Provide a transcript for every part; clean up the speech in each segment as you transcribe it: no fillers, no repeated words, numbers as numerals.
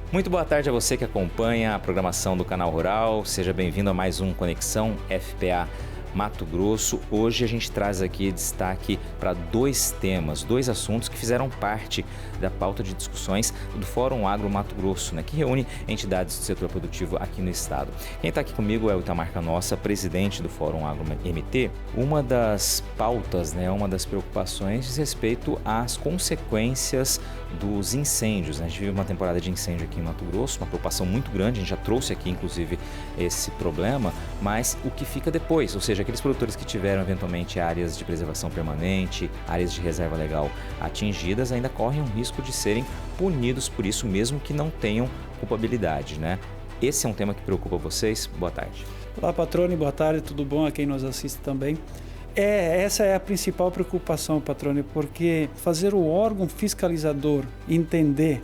Muito boa tarde a você que acompanha a programação do Canal Rural. Seja bem-vindo a mais um Conexão FPA Mato Grosso. Hoje a gente traz aqui destaque para dois temas, dois assuntos que fizeram parte da pauta de discussões do Fórum Agro Mato Grosso, que reúne entidades do setor produtivo aqui no estado. Quem está aqui comigo é o Itamar Canossa, presidente do Fórum Agro MT. Uma das pautas, uma das preocupações diz respeito às consequências dos incêndios. A gente vive uma temporada de incêndio aqui em Mato Grosso, uma preocupação muito grande, a gente já trouxe aqui inclusive esse problema, mas o que fica depois, ou seja, aqueles produtores que tiveram eventualmente áreas de preservação permanente, áreas de reserva legal atingidas, ainda correm um risco de serem punidos por isso, mesmo que não tenham culpabilidade, Esse é um tema que preocupa vocês? Boa tarde. Olá, Patrone, boa tarde, tudo bom a quem nos assiste também? Essa é a principal preocupação, Patrone, porque fazer o órgão fiscalizador entender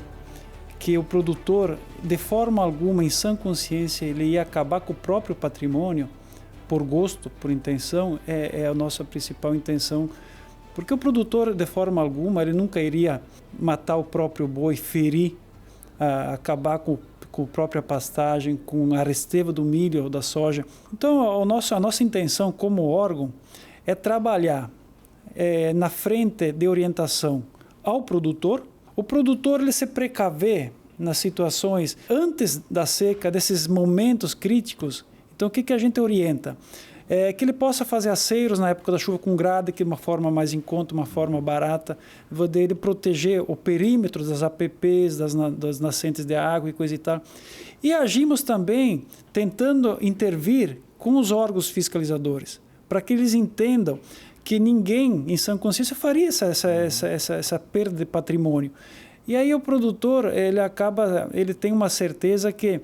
que o produtor, de forma alguma, em sã consciência, ele ia acabar com o próprio patrimônio, por gosto, por intenção, é a nossa principal intenção. Porque o produtor, de forma alguma, ele nunca iria matar o próprio boi, ferir, acabar com a própria pastagem, com a resteva do milho ou da soja. Então, a nossa intenção como órgão é trabalhar na frente de orientação ao produtor. O produtor ele se precaver nas situações antes da seca, desses momentos críticos. Então, o que a gente orienta? Que ele possa fazer aceiros na época da chuva com grade, que é uma forma mais em conta, uma forma barata, dele proteger o perímetro das APPs, das nascentes de água e coisa e tal. E agimos também tentando intervir com os órgãos fiscalizadores, para que eles entendam que ninguém, em sã consciência, faria essa perda de patrimônio. E aí o produtor, ele tem uma certeza que,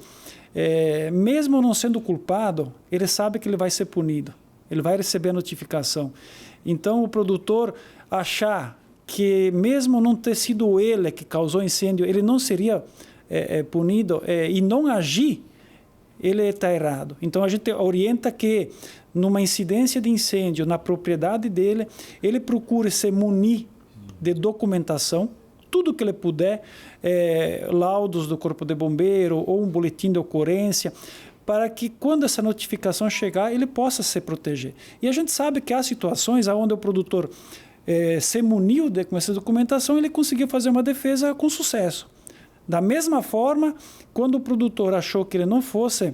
mesmo não sendo culpado, ele sabe que ele vai ser punido, ele vai receber a notificação. Então o produtor achar que mesmo não ter sido ele que causou incêndio, ele não seria punido e não agir, ele está errado. Então a gente orienta que numa incidência de incêndio na propriedade dele, ele procure se munir de documentação, tudo que ele puder, laudos do Corpo de Bombeiro ou um boletim de ocorrência, para que quando essa notificação chegar, ele possa se proteger. E a gente sabe que há situações onde o produtor se muniu com essa documentação, ele conseguiu fazer uma defesa com sucesso. Da mesma forma, quando o produtor achou que ele não fosse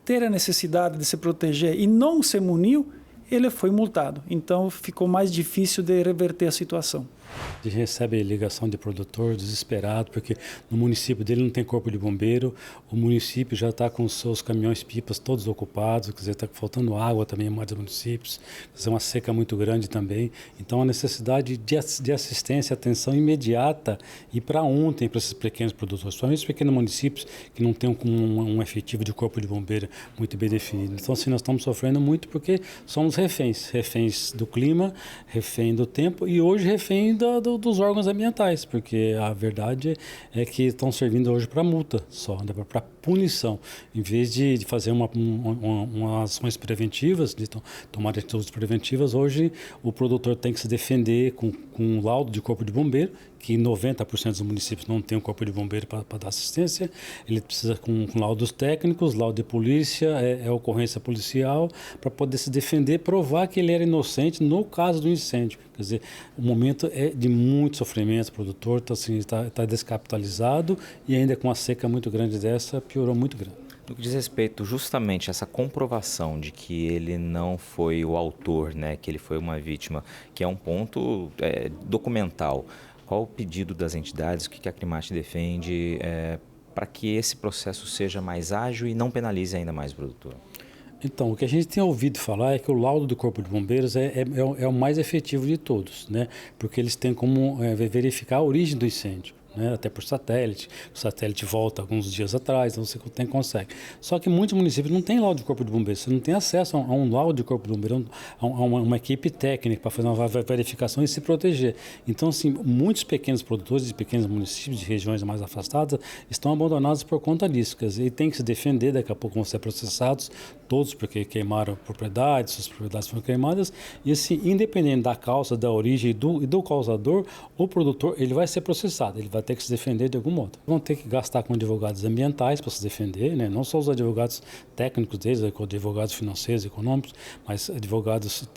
ter a necessidade de se proteger e não se muniu, ele foi multado. Então ficou mais difícil de reverter a situação. A gente recebe ligação de produtor desesperado, porque no município dele não tem corpo de bombeiro, o município já está com os seus caminhões-pipas todos ocupados, quer dizer, está faltando água também em muitos municípios, quer dizer, uma seca muito grande também. Então a necessidade de assistência, atenção imediata e para ontem para esses pequenos produtores, principalmente os pequenos municípios que não têm um efetivo de corpo de bombeiro muito bem definido. Então assim, nós estamos sofrendo muito porque somos reféns do clima, refém do tempo e hoje refém dos órgãos ambientais, porque a verdade é que estão servindo hoje para multa só, para punição, em vez de fazer umas ações preventivas, de tomar atitudes preventivas. Hoje o produtor tem que se defender com um laudo de corpo de bombeiro, que 90% dos municípios não tem um corpo de bombeiro para dar assistência. Ele precisa com laudos técnicos, laudo de polícia, ocorrência policial, para poder se defender, provar que ele era inocente no caso do incêndio. Quer dizer, o momento é de muito sofrimento, o produtor está descapitalizado e ainda com uma seca muito grande dessa, piorou muito grande. No que diz respeito justamente a essa comprovação de que ele não foi o autor, que ele foi uma vítima, que é um ponto documental, qual o pedido das entidades, o que a Acrimate defende para que esse processo seja mais ágil e não penalize ainda mais o produtor? Então, o que a gente tem ouvido falar é que o laudo do Corpo de Bombeiros é o mais efetivo de todos, porque eles têm como verificar a origem do incêndio. Até por satélite, o satélite volta alguns dias atrás, então você consegue. Só que muitos municípios não têm laudo de corpo de bombeiro, você não tem acesso a um laudo de corpo de bombeiro, a uma equipe técnica para fazer uma verificação e se proteger. Então, assim, muitos pequenos produtores de pequenos municípios, de regiões mais afastadas, estão abandonados por conta disso, quer dizer, e tem que se defender, daqui a pouco vão ser processados, todos porque queimaram propriedades, suas propriedades foram queimadas, e assim, independente da causa, da origem e do causador, o produtor ele vai ser processado, ele vai ter que se defender de algum modo. Vão ter que gastar com advogados ambientais para se defender, né? Não só os advogados técnicos deles, advogados financeiros, econômicos, mas advogados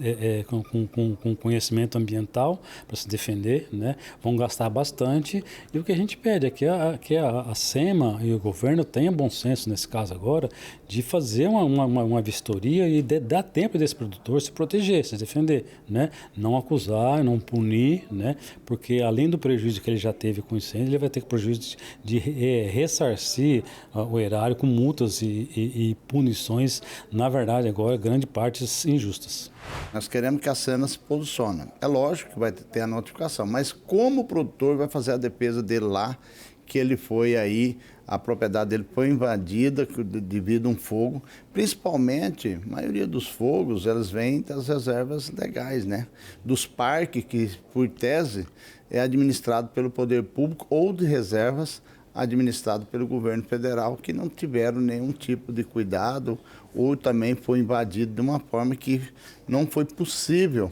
com conhecimento ambiental para se defender, né? Vão gastar bastante. E o que a gente pede é que a SEMA e o governo tenham bom senso nesse caso agora de fazer uma vistoria e dar tempo desse produtor se proteger, se defender, né? Não acusar, não punir, né? Porque além do prejuízo que ele já teve com o incêndio, ele vai ter prejuízo de ressarcir o erário com multas e punições, na verdade agora grande parte injustas. Nós queremos que a SEMA se posicione. É lógico que vai ter a notificação, mas como o produtor vai fazer a defesa dele lá, que ele foi aí, a propriedade dele foi invadida devido a um fogo, principalmente, a maioria dos fogos, elas vêm das reservas legais, né? Dos parques que, por tese, é administrado pelo poder público ou de reservas administrado pelo governo federal, que não tiveram nenhum tipo de cuidado ou também foi invadido de uma forma que não foi possível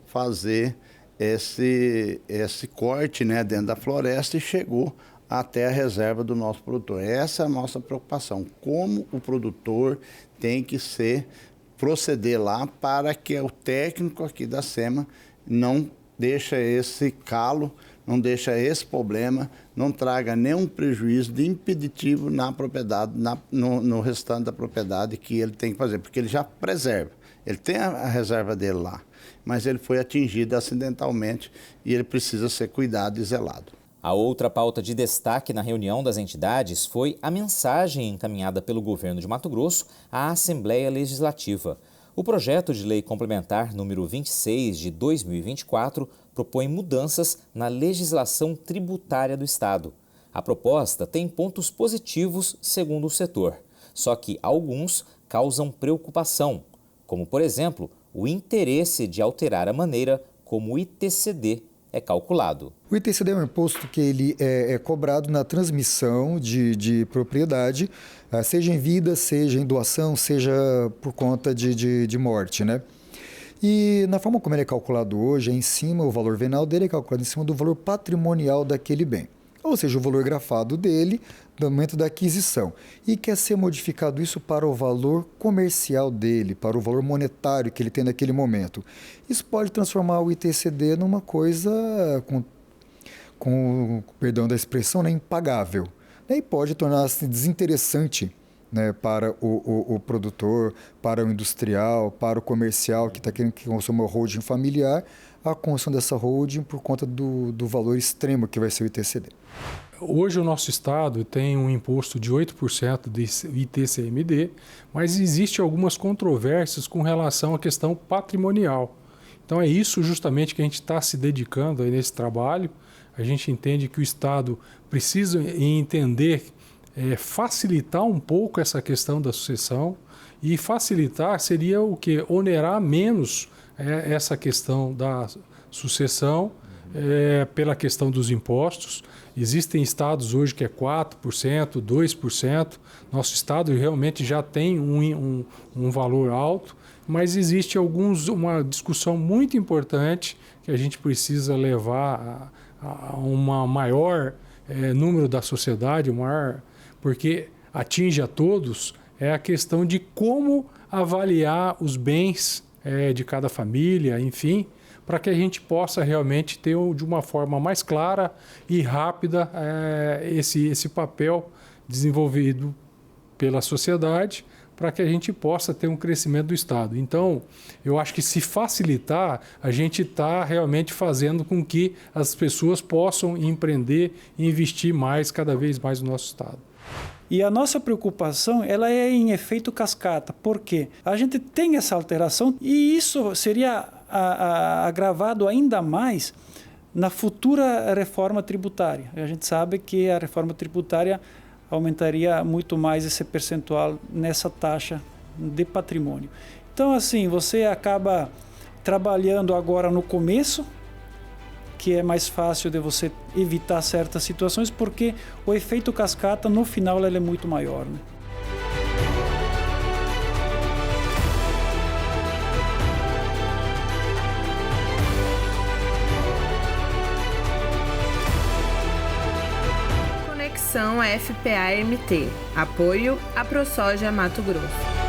fazer esse corte, né, dentro da floresta e chegou até a reserva do nosso produtor. Essa é a nossa preocupação, como o produtor tem que proceder lá para que o técnico aqui da SEMA não deixe esse calo, não deixa esse problema, não traga nenhum prejuízo de impeditivo na propriedade, no restante da propriedade que ele tem que fazer, porque ele já preserva. Ele tem a reserva dele lá, mas ele foi atingido acidentalmente e ele precisa ser cuidado e zelado. A outra pauta de destaque na reunião das entidades foi a mensagem encaminhada pelo governo de Mato Grosso à Assembleia Legislativa. O projeto de lei complementar número 26 de 2024 propõe mudanças na legislação tributária do Estado. A proposta tem pontos positivos, segundo o setor, só que alguns causam preocupação, como, por exemplo, o interesse de alterar a maneira como o ITCD é calculado. O ITCD é um imposto que ele é cobrado na transmissão de propriedade, seja em vida, seja em doação, seja por conta de morte, né? E na forma como ele é calculado hoje, o valor venal dele é calculado em cima do valor patrimonial daquele bem. Ou seja, o valor grafado dele no momento da aquisição. E quer ser modificado isso para o valor comercial dele, para o valor monetário que ele tem naquele momento. Isso pode transformar o ITCD numa coisa, com perdão da expressão, né, impagável. E pode tornar-se desinteressante, né, para o produtor, para o industrial, para o comercial que está querendo que consuma uma holding familiar, a construção dessa holding por conta do valor extremo que vai ser o ITCD. Hoje o nosso estado tem um imposto de 8% de ITCMD, mas existe algumas controvérsias com relação à questão patrimonial. Então é isso justamente que a gente está se dedicando aí nesse trabalho. A gente entende que o estado precisa entender, facilitar um pouco essa questão da sucessão, e facilitar seria o quê? Onerar menos essa questão da sucessão pela questão dos impostos. Existem estados hoje que é 4%, 2%. Nosso estado realmente já tem um valor alto, mas existe uma discussão muito importante que a gente precisa levar a um maior número da sociedade, porque atinge a todos, é a questão de como avaliar os bens de cada família, enfim, para que a gente possa realmente ter de uma forma mais clara e rápida esse papel desenvolvido pela sociedade, para que a gente possa ter um crescimento do Estado. Então, eu acho que se facilitar, a gente está realmente fazendo com que as pessoas possam empreender e investir cada vez mais no nosso Estado. E a nossa preocupação, ela é em efeito cascata. Por quê? A gente tem essa alteração e isso seria agravado ainda mais na futura reforma tributária. A gente sabe que a reforma tributária aumentaria muito mais esse percentual nessa taxa de patrimônio. Então, assim, você acaba trabalhando agora no começo, que é mais fácil de você evitar certas situações, porque o efeito cascata, no final, ele é muito maior, né? Conexão FPA-MT. Apoio à ProSoja Mato Grosso.